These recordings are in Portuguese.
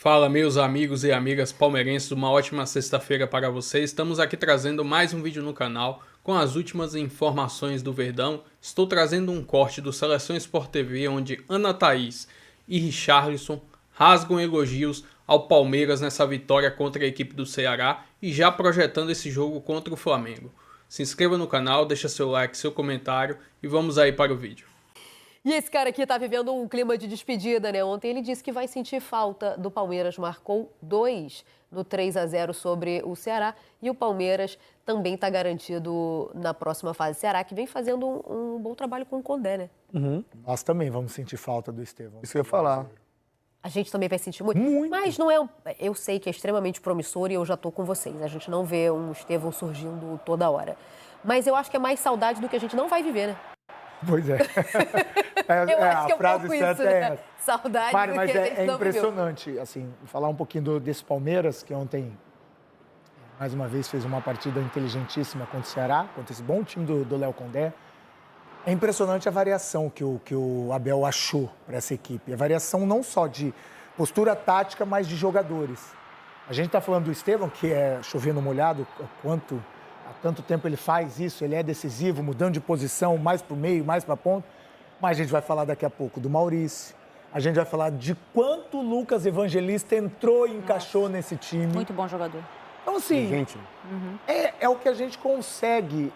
Fala, meus amigos e amigas palmeirenses, uma ótima sexta-feira para vocês. Estamos aqui trazendo mais um vídeo no canal com as últimas informações do Verdão. Estou trazendo um corte do Seleção Sport TV, onde Ana Thaís e Richarlison rasgam elogios ao Palmeiras nessa vitória contra a equipe do Ceará e já projetando esse jogo contra o Flamengo. Se inscreva no canal, deixa seu like, seu comentário e vamos aí para o vídeo. E esse cara aqui tá vivendo um clima de despedida, né? Ontem ele disse que vai sentir falta do Palmeiras, marcou 2 no 3-0 sobre o Ceará. E o Palmeiras também tá garantido na próxima fase. Ceará que vem fazendo um bom trabalho com o Condé, né? Nós também vamos sentir falta do Estevão. Isso que eu ia falar. A gente também vai sentir muito. Mas não é. Eu sei que é extremamente promissor e eu já tô com vocês. A gente não vê um Estevão surgindo toda hora. Mas eu acho que é mais saudade do que a gente não vai viver, né? Pois é. Eu acho que é um frase pouco certa isso, é né? essa. Saudade Mari, do mas que a gente é não viveu. impressionante, assim, falar um pouquinho desse Palmeiras, que ontem, mais uma vez, fez uma partida inteligentíssima contra o Ceará, contra esse bom time do Léo Condé. É impressionante a variação que o Abel achou para essa equipe. A variação não só de postura tática, mas de jogadores. A gente está falando do Estevão, que é chover no molhado, há tanto tempo ele faz isso, ele é decisivo, mudando de posição, mais para o meio, mais para a ponta. Mas a gente vai falar daqui a pouco do Maurício. A gente vai falar de quanto o Lucas Evangelista entrou e encaixou nesse time. Muito bom jogador. Então, assim, Gente, é o que a gente consegue,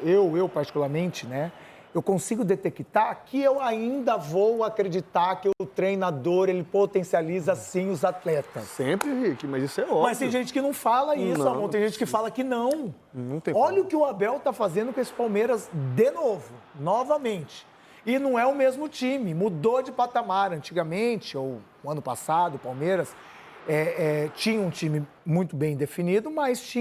eu particularmente, né? Eu consigo detectar que eu ainda vou acreditar que o treinador, ele potencializa, sim, os atletas. sempre, Rick, mas isso é óbvio. Mas tem gente que não fala isso, Não. amor. Tem gente que fala que não. Não tem Olha como. o que o Abel tá fazendo com esse Palmeiras de novo, novamente. E não é o mesmo time, mudou de patamar. Antigamente, ou o ano passado, o Palmeiras tinha um time muito bem definido, mas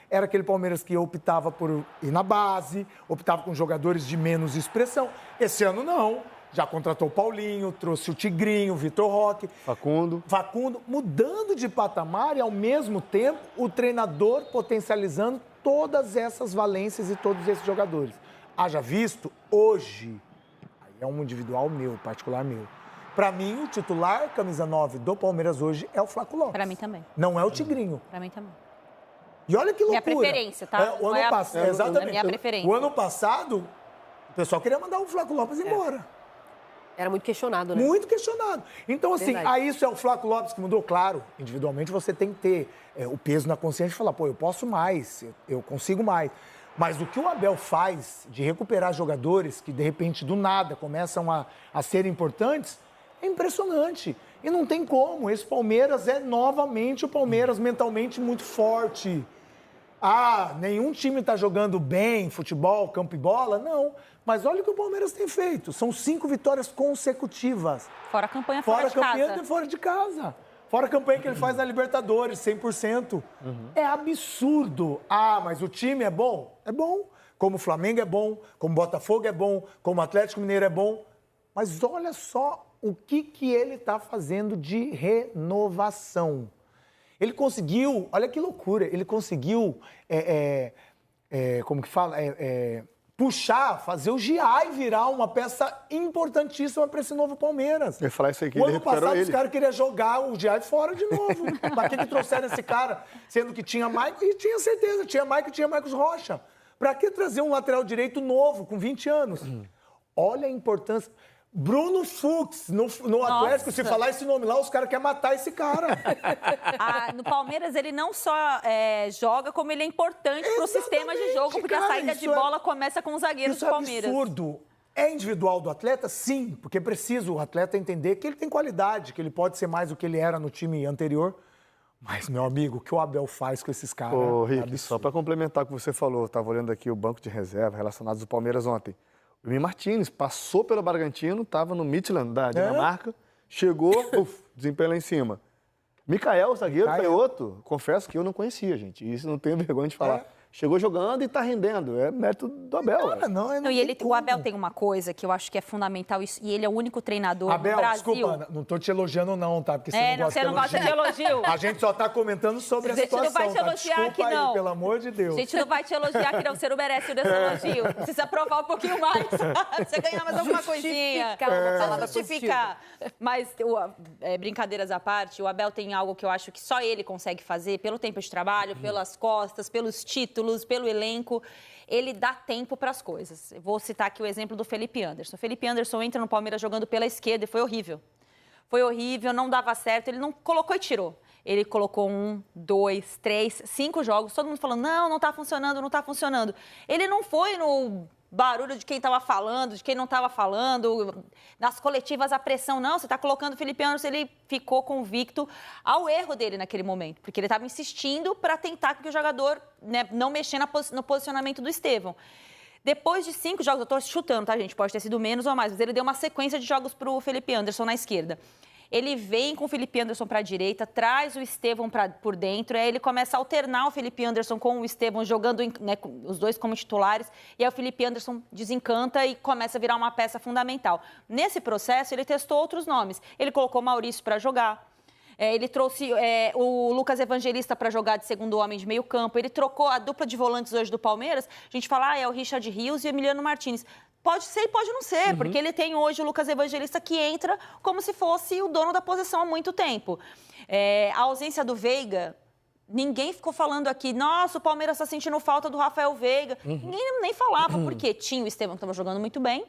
era aquele Palmeiras que optava por ir na base, optava com jogadores de menos expressão. Esse ano não. Já contratou o Paulinho, trouxe o Tigrinho, o Vitor Roque. Facundo. Mudando de patamar e, ao mesmo tempo, o treinador potencializando todas essas valências e todos esses jogadores. Haja visto, hoje, aí é um individual meu, particular meu. Para mim, o titular, camisa 9 do Palmeiras hoje, é o Flaco Lopes. Pra mim também. Não é o Tigrinho. Pra mim também. E olha que loucura. Minha preferência, tá? O Não é ano a- passado, é exatamente. minha preferência. O ano passado, o pessoal queria mandar o Flaco Lopes embora. Era muito questionado, né? Muito questionado. Então, assim, Verdade. aí isso é o Flaco Lopes que mudou. Claro, individualmente você tem que ter o peso na consciência e falar, pô, eu posso mais, eu consigo mais. Mas o que o Abel faz de recuperar jogadores que, de repente, do nada, começam a ser importantes, é impressionante. E não tem como. Esse Palmeiras é novamente o Palmeiras mentalmente muito forte. Ah, nenhum time está jogando bem, futebol, campo e bola? Não. Mas olha o que o Palmeiras tem feito. São 5 vitórias consecutivas. Fora a campanha Fora fora a de campanha casa. fora de casa. Fora a campanha que ele faz na Libertadores, 100%. É absurdo. Ah, mas o time é bom? É bom. Como o Flamengo é bom, como o Botafogo é bom, como o Atlético Mineiro é bom. Mas olha só o que ele está fazendo de renovação. Ele conseguiu, olha que loucura, ele conseguiu, como que fala? Puxar, fazer o Giai virar uma peça importantíssima para esse novo Palmeiras. Eu ia falar isso aqui, O ele ano recuperou passado ele. os caras queriam jogar o Giai fora de novo. Para que trouxeram esse cara? Sendo que tinha Maicon, e tinha certeza, tinha Maicon e tinha Marcos Rocha. Para que trazer um lateral direito novo, com 20 anos? Olha a importância. Bruno Fux, no Atlético, se falar esse nome lá, os caras querem matar esse cara. No Palmeiras, ele não só joga, como ele é importante pro sistema de jogo, porque cara, a saída de isso bola começa com os zagueiros Isso do é Palmeiras. absurdo. É individual do atleta? Sim, porque precisa o atleta entender que ele tem qualidade, que ele pode ser mais do que ele era no time anterior. Mas, meu amigo, o que o Abel faz com esses caras Ô, é Rick, absurdo. só para complementar o que você falou, estava olhando aqui o banco de reserva relacionados ao Palmeiras ontem. O Emi Martínez passou pelo Bragantino, estava no Midtjylland da Dinamarca, chegou, desempenho lá em cima. Mikael, zagueiro, canhoto, confesso que eu não conhecia, gente. Isso não tenho vergonha de falar. chegou jogando e tá rendendo. É mérito do Abel. Cara, não, O Abel tem uma coisa que eu acho que é fundamental, e ele é o único treinador Abel, no Brasil. desculpa, não tô te elogiando não, tá? Porque você não gosta de elogio. A gente só tá comentando sobre a situação, não vai te elogiar desculpa aqui, aí, não. pelo amor de Deus. A gente não vai te elogiar que não, você não merece desse elogio. Precisa provar um pouquinho mais. Você ganhar mais alguma coisinha. Justificar. Mas, brincadeiras à parte, o Abel tem algo que eu acho que só ele consegue fazer, pelo tempo de trabalho, pelas costas, pelos títulos, pelo elenco. Ele dá tempo para as coisas. Eu vou citar aqui o exemplo do Felipe Anderson. O Felipe Anderson entra no Palmeiras jogando pela esquerda e foi horrível. Foi horrível, não dava certo, ele não colocou e tirou. Ele colocou 1, 2, 3, 5 jogos, todo mundo falando, não tá funcionando, não tá funcionando. Ele não foi no barulho de quem estava falando, de quem não estava falando, nas coletivas a pressão, não, você está colocando o Felipe Anderson, ele ficou convicto ao erro dele naquele momento, porque ele estava insistindo para tentar que o jogador, né, não mexer no posicionamento do Estevão. Depois de 5 jogos, eu estou chutando, tá, gente? Pode ter sido menos ou mais, mas ele deu uma sequência de jogos para o Felipe Anderson na esquerda. Ele vem com o Felipe Anderson para a direita, traz o Estevão por dentro, aí ele começa a alternar o Felipe Anderson com o Estevão, jogando, né, os dois como titulares, e aí o Felipe Anderson desencanta e começa a virar uma peça fundamental. Nesse processo, ele testou outros nomes. Ele colocou o Maurício para jogar. Ele trouxe o Lucas Evangelista para jogar de segundo homem de meio campo. Ele trocou a dupla de volantes hoje do Palmeiras. A gente fala, é o Richard Rios e o Emiliano Martins. Pode ser e pode não ser, porque ele tem hoje o Lucas Evangelista que entra como se fosse o dono da posição há muito tempo. A ausência do Veiga, ninguém ficou falando aqui, nossa, o Palmeiras está sentindo falta do Rafael Veiga. Ninguém nem falava, porque tinha o Estevão que estava jogando muito bem.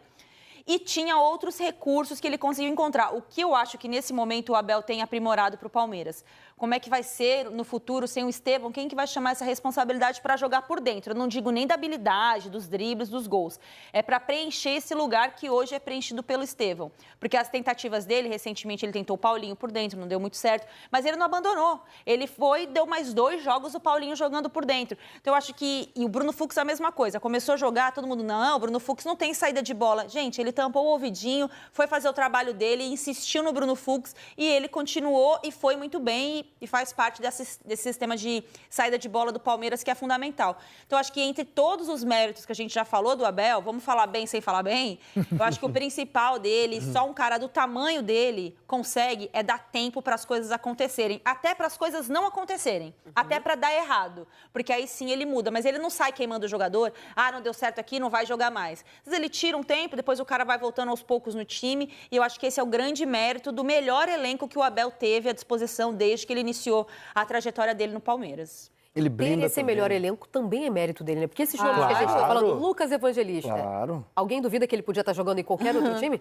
E tinha outros recursos que ele conseguiu encontrar. O que eu acho que nesse momento o Abel tem aprimorado para o Palmeiras. Como é que vai ser no futuro sem o Estevão? Quem que vai chamar essa responsabilidade para jogar por dentro? Eu não digo nem da habilidade, dos dribles, dos gols. É para preencher esse lugar que hoje é preenchido pelo Estevão. Porque as tentativas dele, recentemente ele tentou o Paulinho por dentro, não deu muito certo, mas ele não abandonou. Ele foi, deu mais 2 jogos o Paulinho jogando por dentro. Então eu acho que... E o Bruno Fux a mesma coisa. Começou a jogar, todo mundo, não, o Bruno Fux não tem saída de bola. Gente, ele tampou o ouvidinho, foi fazer o trabalho dele, insistiu no Bruno Fux e ele continuou e foi muito bem e faz parte desse sistema de saída de bola do Palmeiras que é fundamental. Então, acho que entre todos os méritos que a gente já falou do Abel, vamos falar bem sem falar bem, eu acho que o principal dele, só um cara do tamanho dele consegue é dar tempo para as coisas acontecerem, até para as coisas não acontecerem, até para dar errado, porque aí sim ele muda, mas ele não sai queimando o jogador, não deu certo aqui, não vai jogar mais. Às vezes ele tira um tempo, depois o cara vai voltando aos poucos no time, e eu acho que esse é o grande mérito do melhor elenco que o Abel teve à disposição desde que ele iniciou a trajetória dele no Palmeiras. Ele brinda esse melhor elenco também é mérito dele, né? Porque esses nomes que a gente está falando, Lucas Evangelista, alguém duvida que ele podia estar jogando em qualquer outro time?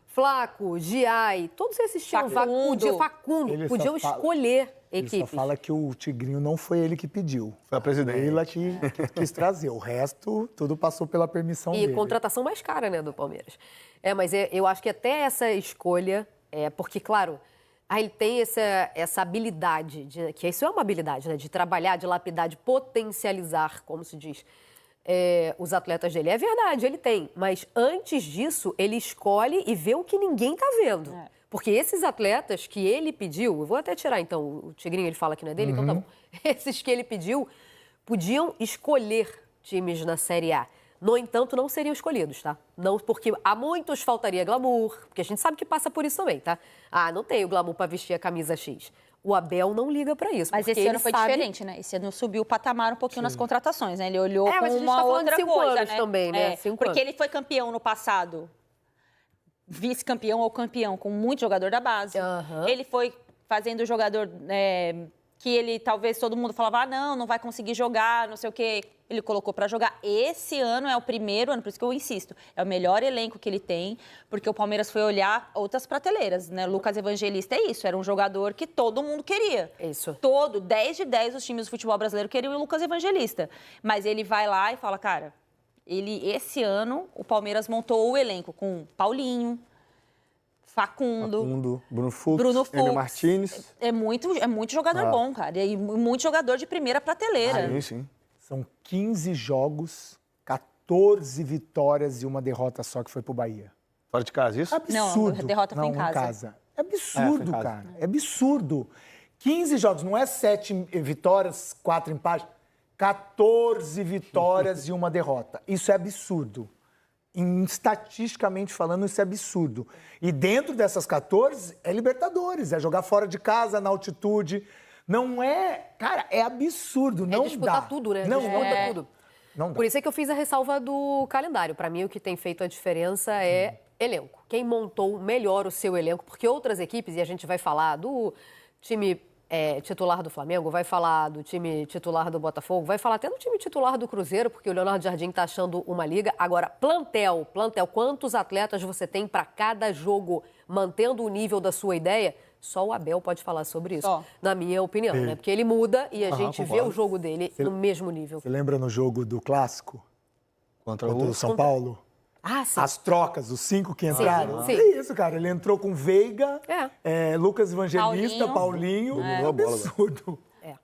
Flaco, Giai, todos esses tinham Facundo, podiam escolher equipes. Ele só fala que o Tigrinho não foi ele que pediu. Foi a presidente. Ele que quis trazer. O resto, tudo passou pela permissão dele. E contratação mais cara, né, do Palmeiras. Mas eu acho que até essa escolha, porque, claro, ele tem essa habilidade, que isso é uma habilidade, né, de trabalhar, de lapidar, de potencializar, como se diz, os atletas dele. É verdade, ele tem. Mas antes disso, ele escolhe e vê o que ninguém está vendo. Porque esses atletas que ele pediu, eu vou até tirar então, o Tigrinho ele fala que não é dele, então tá bom. Esses que ele pediu podiam escolher times na Série A. No entanto, não seriam escolhidos, tá? Não, porque a muitos faltaria glamour, porque a gente sabe que passa por isso também, tá? Não tenho glamour para vestir a camisa X. O Abel não liga para isso. Mas esse ano foi diferente, né? Esse ano subiu o patamar um pouquinho nas contratações, né? Ele olhou com mas a gente uma tá falando outra de 5 coisa, anos né? também, né? 5 porque anos. ele foi campeão no passado, vice-campeão ou campeão, com muito jogador da base. Ele foi fazendo jogador que ele talvez todo mundo falava, não vai conseguir jogar, não sei o quê. Ele colocou para jogar. Esse ano é o primeiro ano, por isso que eu insisto, é o melhor elenco que ele tem, porque o Palmeiras foi olhar outras prateleiras, né? Lucas Evangelista é isso, era um jogador que todo mundo queria. Isso. 10 de 10 os times do futebol brasileiro queriam o Lucas Evangelista. Mas ele vai lá e fala, cara, esse ano o Palmeiras montou o elenco com Paulinho, Facundo, Bruno Fux, Emiliano Martins. É muito jogador bom, cara. E muito jogador de primeira prateleira. Sim. São 15 jogos, 14 vitórias e uma derrota só que foi pro Bahia. Fora de casa, isso? Absurdo. Não, a derrota foi em casa. É absurdo, foi em casa. cara. É absurdo. 15 jogos, não é 7 vitórias, 4 empates. 14 vitórias e uma derrota. Isso é absurdo. Estatisticamente falando, isso é absurdo. E dentro dessas 14, é Libertadores, é jogar fora de casa, na altitude. Não é... Cara, é absurdo, não dá. É disputar tudo, né? Não, disputa não dá. tudo. Não dá. Por isso é que eu fiz a ressalva do calendário. Para mim, o que tem feito a diferença é elenco. Quem montou melhor o seu elenco, porque outras equipes, e a gente vai falar do time titular do Flamengo, vai falar do time titular do Botafogo, vai falar até do time titular do Cruzeiro, porque o Leonardo Jardim está achando uma liga. Agora, plantel, quantos atletas você tem para cada jogo, mantendo o nível da sua ideia? Só o Abel pode falar sobre isso, na minha opinião, né? Porque ele muda e a gente vê o jogo dele no mesmo nível. Você lembra no jogo do Clássico? Contra o São Paulo? Ah, sim. As trocas, os 5 que entraram. Sim. É isso, cara. Ele entrou com Veiga, Lucas Evangelista, Paulinho. Dominou a bola, Absurdo.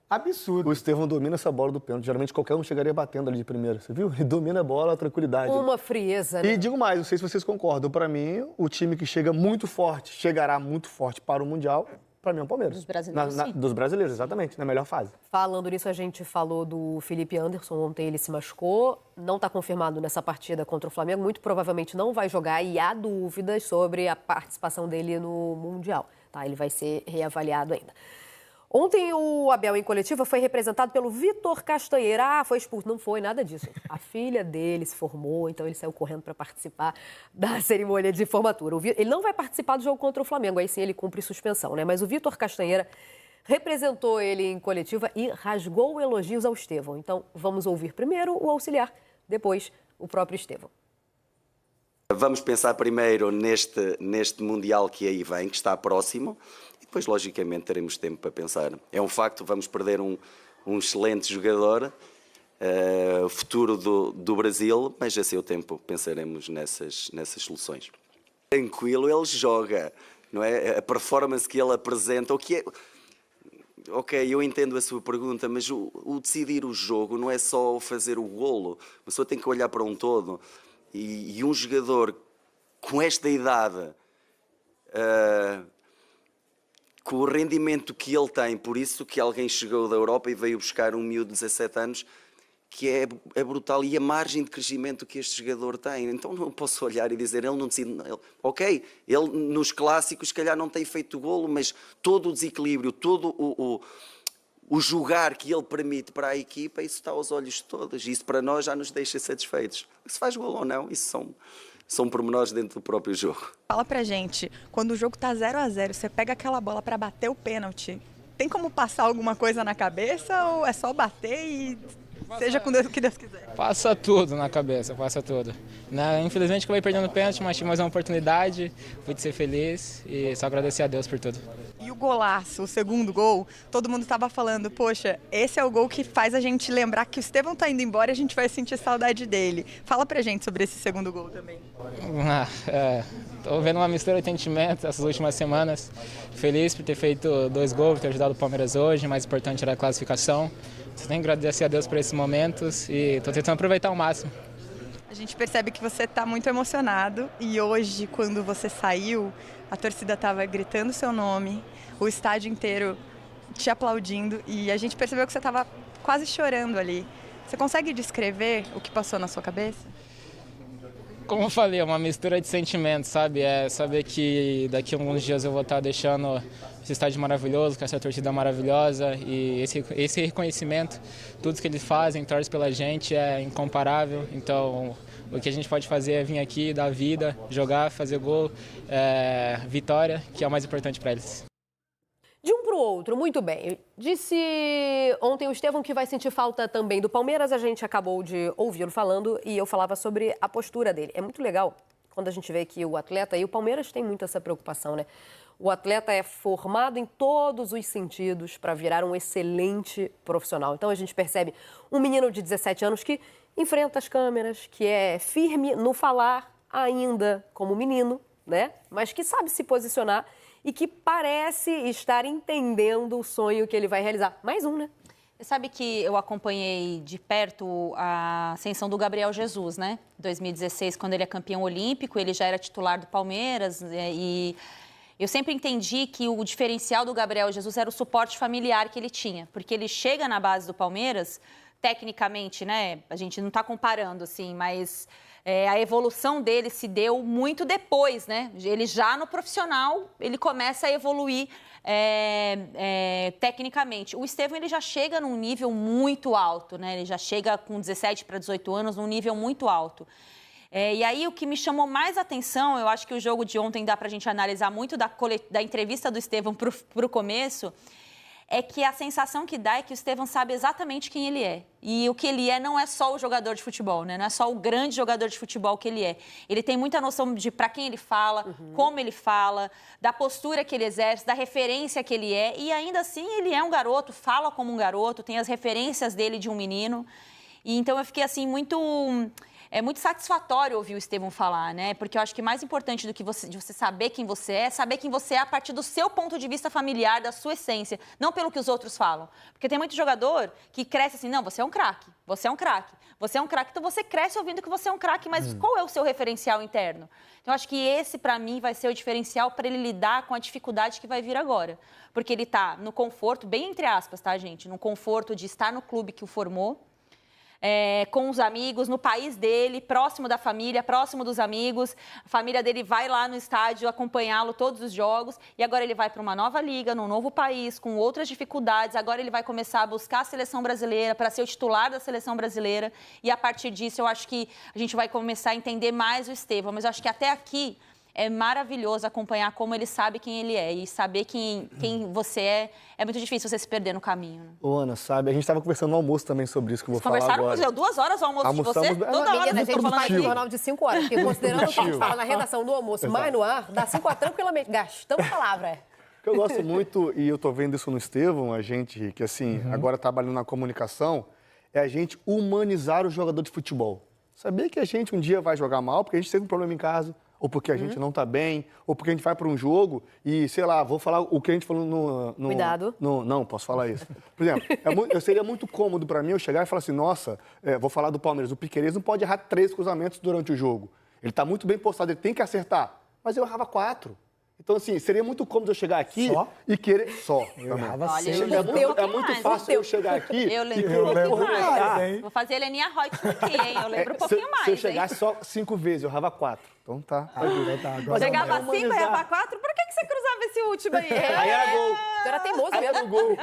Absurdo. O Estevão domina essa bola do pênalti. Geralmente qualquer um chegaria batendo ali de primeira. Você viu? Ele domina a bola, a tranquilidade. Uma frieza, né? E digo mais, não sei se vocês concordam. Para mim, o time que chega muito forte, chegará muito forte para o Mundial, para mim é o Palmeiras. Dos brasileiros, sim. Dos brasileiros, exatamente, na melhor fase. Falando nisso, a gente falou do Felipe Anderson. Ontem ele se machucou, não está confirmado nessa partida contra o Flamengo. Muito provavelmente não vai jogar e há dúvidas sobre a participação dele no Mundial. Tá? Ele vai ser reavaliado ainda. Ontem o Abel, em coletiva, foi representado pelo Vitor Castanheira. Foi expulso. Não foi nada disso. A filha dele se formou, então ele saiu correndo para participar da cerimônia de formatura. Ele não vai participar do jogo contra o Flamengo, aí sim ele cumpre suspensão, né? Mas o Vitor Castanheira representou ele em coletiva e rasgou elogios ao Estevão. Então, vamos ouvir primeiro o auxiliar, depois o próprio Estevão. Vamos pensar primeiro neste Mundial que aí vem, que está próximo, e depois, logicamente, teremos tempo para pensar. É um facto, vamos perder um excelente jogador, futuro do Brasil, mas a seu tempo pensaremos nessas soluções. Tranquilo, ele joga, não é? A performance que ele apresenta, o que é... Ok, eu entendo a sua pergunta, mas o decidir o jogo não é só fazer o golo, a pessoa tem que olhar para um todo. E um jogador com esta idade, com o rendimento que ele tem, por isso que alguém chegou da Europa e veio buscar um miúdo de 17 anos, que é brutal, e a margem de crescimento que este jogador tem. Então não posso olhar e dizer, ele não decide... Ok, ele nos clássicos, se calhar não tem feito golo, mas todo o desequilíbrio, todo o jogar que ele permite para a equipa, isso está aos olhos de todos. Isso para nós já nos deixa satisfeitos. Se faz golo ou não, isso são pormenores dentro do próprio jogo. Fala pra gente, quando o jogo tá 0-0, você pega aquela bola para bater o pênalti, tem como passar alguma coisa na cabeça ou é só bater e seja com Deus, o que Deus quiser? Passa tudo na cabeça, passa tudo. Infelizmente acabei perdendo o pênalti, mas tive mais uma oportunidade, fui de ser feliz e só agradecer a Deus por tudo. E o golaço, o segundo gol, todo mundo estava falando, poxa, esse é o gol que faz a gente lembrar que o Estevão tá indo embora e a gente vai sentir saudade dele. Fala pra gente sobre esse segundo gol também. Tô vendo uma mistura de sentimentos essas últimas semanas. Feliz por ter feito 2 gols, por ter ajudado o Palmeiras hoje, mais importante era a classificação. Só tenho que agradecer a Deus por esses momentos e tô tentando aproveitar ao máximo. A gente percebe que você está muito emocionado e hoje, quando você saiu, a torcida estava gritando seu nome, o estádio inteiro te aplaudindo e a gente percebeu que você estava quase chorando ali. Você consegue descrever o que passou na sua cabeça? Como eu falei, é uma mistura de sentimentos, sabe? É saber que daqui a alguns dias eu vou estar deixando esse estádio maravilhoso, com essa torcida maravilhosa e esse reconhecimento, tudo que eles fazem, torcem pela gente é incomparável. Então, o que a gente pode fazer é vir aqui, dar vida, jogar, fazer gol, vitória, que é o mais importante para eles. De um para o outro, muito bem. Disse ontem o Estevão que vai sentir falta também do Palmeiras. A gente acabou de ouvi-lo falando e eu falava sobre a postura dele. É muito legal quando a gente vê que o atleta, e o Palmeiras tem muito essa preocupação, né? O atleta é formado em todos os sentidos para virar um excelente profissional. Então a gente percebe um menino de 17 anos que enfrenta as câmeras, que é firme no falar ainda como menino, né? Mas que sabe se posicionar e que parece estar entendendo o sonho que ele vai realizar. Mais um, né? Você sabe que eu acompanhei de perto a ascensão do Gabriel Jesus, né? Em 2016, quando ele é campeão olímpico, ele já era titular do Palmeiras e eu sempre entendi que o diferencial do Gabriel Jesus era o suporte familiar que ele tinha, porque ele chega na base do Palmeiras tecnicamente, né? A gente não está comparando, assim, mas a evolução dele se deu muito depois, né? Ele já no profissional, ele começa a evoluir tecnicamente. O Estevão, ele já chega num nível muito alto, né? Ele já chega com 17 para 18 anos num nível muito alto. E aí, o que me chamou mais atenção, eu acho que o jogo de ontem dá para a gente analisar muito da entrevista do Estevão para o começo, é que a sensação que dá é que o Estevão sabe exatamente quem ele é. E o que ele é não é só o jogador de futebol, né? Não é só o grande jogador de futebol que ele é. Ele tem muita noção de para quem ele fala, como ele fala, da postura que ele exerce, da referência que ele é. E ainda assim, ele é um garoto, fala como um garoto, tem as referências dele de um menino. E então, eu fiquei assim, muito muito satisfatório ouvir o Estevão falar, né? Porque eu acho que mais importante do que de você saber quem você é saber quem você é a partir do seu ponto de vista familiar, da sua essência, não pelo que os outros falam. Porque tem muito jogador que cresce assim, não, você é um craque, você é um craque, você é um craque, então você cresce ouvindo que você é um craque, mas qual é o seu referencial interno? Então, eu acho que esse, para mim, vai ser o diferencial para ele lidar com a dificuldade que vai vir agora. Porque ele está no conforto, bem entre aspas, tá, gente? No conforto de estar no clube que o formou, com os amigos, no país dele, próximo da família, próximo dos amigos. A família dele vai lá no estádio acompanhá-lo todos os jogos. E agora ele vai para uma nova liga, num novo país, com outras dificuldades. Agora ele vai começar a buscar a seleção brasileira para ser o titular da seleção brasileira. E a partir disso, eu acho que a gente vai começar a entender mais o Estevão. Mas eu acho que até aqui é maravilhoso acompanhar como ele sabe quem ele é. E saber quem você é muito difícil você se perder no caminho. Né? Ô, Ana, sabe, a gente estava conversando no almoço também sobre isso que eu vou falar agora. Conversaram, 2 horas o almoço de você? Toda hora a gente faz um jornal de 5 horas, porque considerando o que a gente fala na redação do almoço, mais no ar, dá 5 horas tranquilamente. Gastamos palavra. O que eu gosto muito, e eu tô vendo isso no Estevão, a gente que, assim, agora trabalhando na comunicação, é a gente humanizar o jogador de futebol. Saber que a gente um dia vai jogar mal, porque a gente teve um problema em casa, ou porque a gente não tá bem, ou porque a gente vai para um jogo e, sei lá, vou falar o que a gente falou no Cuidado. Não, posso falar isso. Por exemplo, seria muito cômodo para mim eu chegar e falar assim, nossa, vou falar do Palmeiras, o Piquerez não pode errar 3 cruzamentos durante o jogo. Ele tá muito bem postado, ele tem que acertar. Mas eu errava 4. Então, assim, seria muito cômodo eu chegar aqui e querer... Eu errava 6. É muito fácil eu chegar aqui eu lembro um pouquinho mais. Vou fazer Heleninha Reutemann aqui, hein? Eu lembro um pouquinho mais, se eu chegasse só 5 vezes, eu errava 4. Então tá. Chegava 5 e errava 4, por que você cruzava esse último aí? Aí era gol. Tu era teimoso Aí mesmo. era gol.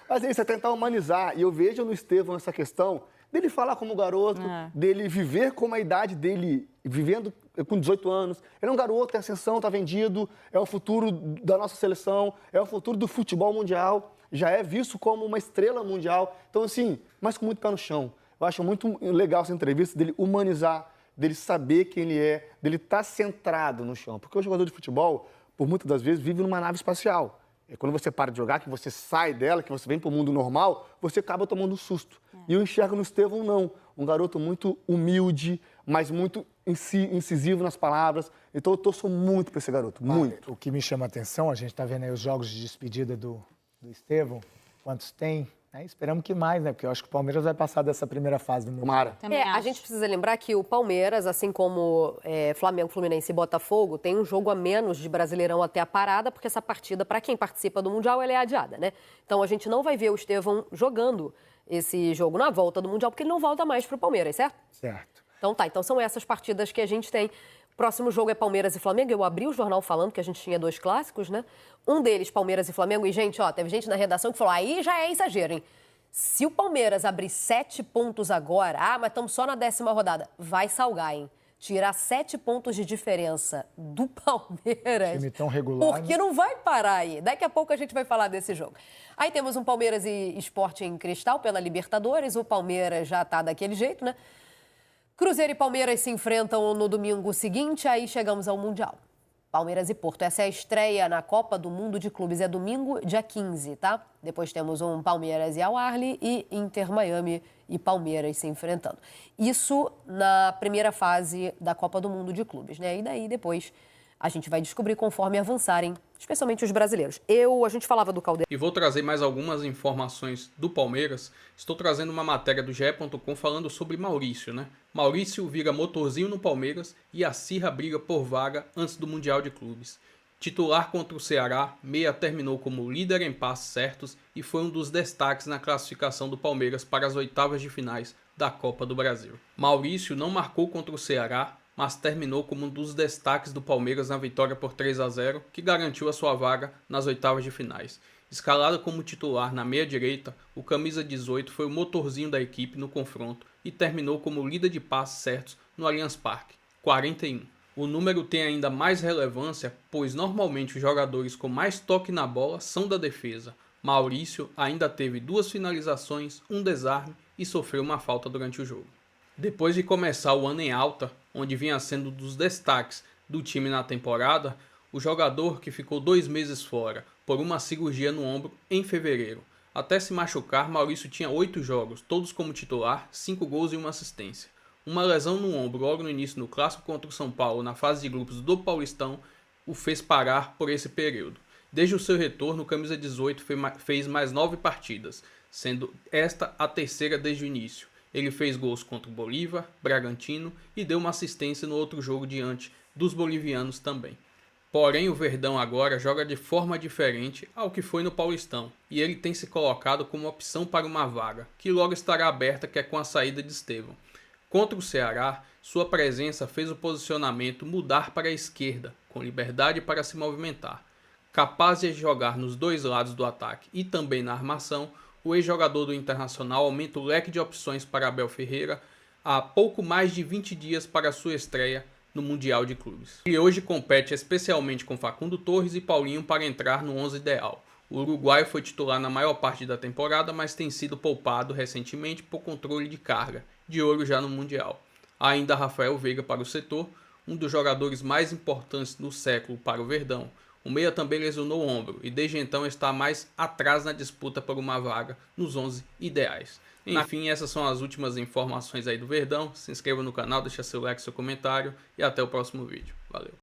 Mas isso é tentar humanizar. E eu vejo no Estevão essa questão dele falar como garoto, dele viver como a idade dele, vivendo com 18 anos. Ele é um garoto, tem ascensão, tá vendido, é o futuro da nossa seleção, é o futuro do futebol mundial, já é visto como uma estrela mundial. Então, assim, mas com muito pé no chão. Eu acho muito legal essa entrevista dele humanizar, dele saber quem ele é, dele estar centrado no chão. Porque o jogador de futebol, por muitas das vezes, vive numa nave espacial. É quando você para de jogar, que você sai dela, que você vem para o mundo normal, você acaba tomando um susto. E eu enxergo no Estevão, não. Um garoto muito humilde, mas muito incisivo nas palavras. Então eu torço muito para esse garoto, muito. O que me chama a atenção, a gente está vendo aí os jogos de despedida do Estevão, quantos tem, né? Esperamos que mais, né? Porque eu acho que o Palmeiras vai passar dessa primeira fase do Mundial. Tomara. A gente precisa lembrar que o Palmeiras, assim como Flamengo, Fluminense e Botafogo, tem um jogo a menos de Brasileirão até a parada, porque essa partida, para quem participa do Mundial, ela é adiada, né? Então a gente não vai ver o Estevão jogando esse jogo na volta do Mundial, porque ele não volta mais para o Palmeiras, certo? Certo. Então tá, então são essas partidas que a gente tem. O próximo jogo é Palmeiras e Flamengo. Eu abri o jornal falando que a gente tinha 2 clássicos, né? Um deles, Palmeiras e Flamengo. E, gente, teve gente na redação que falou, aí já é exagero, hein? Se o Palmeiras abrir 7 pontos agora, mas estamos só na 10ª rodada, vai salgar, hein? Tirar 7 pontos de diferença do Palmeiras. Time tão regular. Porque não vai parar aí. Daqui a pouco a gente vai falar desse jogo. Aí temos um Palmeiras e Sport em Cristal pela Libertadores. O Palmeiras já tá daquele jeito, né? Cruzeiro e Palmeiras se enfrentam no domingo seguinte, aí chegamos ao Mundial. Palmeiras e Porto. Essa é a estreia na Copa do Mundo de Clubes. É domingo, dia 15, tá? Depois temos um Palmeiras e Al-Ahly e Inter Miami e Palmeiras se enfrentando. Isso na primeira fase da Copa do Mundo de Clubes, né? E daí depois a gente vai descobrir conforme avançarem, especialmente os brasileiros. A gente falava do Caldeirão. E vou trazer mais algumas informações do Palmeiras. Estou trazendo uma matéria do GE.com falando sobre Maurício, né? Maurício vira motorzinho no Palmeiras e a Sirra briga por vaga antes do Mundial de Clubes. Titular contra o Ceará, Meia terminou como líder em passes certos e foi um dos destaques na classificação do Palmeiras para as oitavas de finais da Copa do Brasil. Maurício não marcou contra o Ceará, mas terminou como um dos destaques do Palmeiras na vitória por 3-0, que garantiu a sua vaga nas oitavas de finais. Escalado como titular na meia direita, o camisa 18 foi o motorzinho da equipe no confronto e terminou como líder de passes certos no Allianz Parque, 41. O número tem ainda mais relevância, pois normalmente os jogadores com mais toque na bola são da defesa. Maurício ainda teve 2 finalizações, um desarme e sofreu uma falta durante o jogo. Depois de começar o ano em alta, onde vinha sendo um dos destaques do time na temporada, o jogador que ficou 2 meses fora por uma cirurgia no ombro em fevereiro. Até se machucar, Maurício tinha 8 jogos, todos como titular, 5 gols e 1 assistência. Uma lesão no ombro logo no início do clássico contra o São Paulo na fase de grupos do Paulistão o fez parar por esse período. Desde o seu retorno, o camisa 18 fez mais 9 partidas, sendo esta a terceira desde o início. Ele fez gols contra o Bolívar, Bragantino e deu uma assistência no outro jogo diante dos bolivianos também. Porém, o Verdão agora joga de forma diferente ao que foi no Paulistão, e ele tem se colocado como opção para uma vaga, que logo estará aberta, que é com a saída de Estevão. Contra o Ceará, sua presença fez o posicionamento mudar para a esquerda, com liberdade para se movimentar. Capaz de jogar nos 2 lados do ataque e também na armação, o ex-jogador do Internacional aumenta o leque de opções para Abel Ferreira há pouco mais de 20 dias para sua estreia no Mundial de Clubes. Ele hoje compete especialmente com Facundo Torres e Paulinho para entrar no 11 ideal. O uruguaio foi titular na maior parte da temporada, mas tem sido poupado recentemente por controle de carga, de olho já no Mundial. Há ainda Rafael Veiga para o setor, um dos jogadores mais importantes do século para o Verdão. O meia também lesionou o ombro e desde então está mais atrás na disputa por uma vaga nos 11 ideais. Enfim, essas são as últimas informações aí do Verdão. Se inscreva no canal, deixa seu like, seu comentário e até o próximo vídeo. Valeu!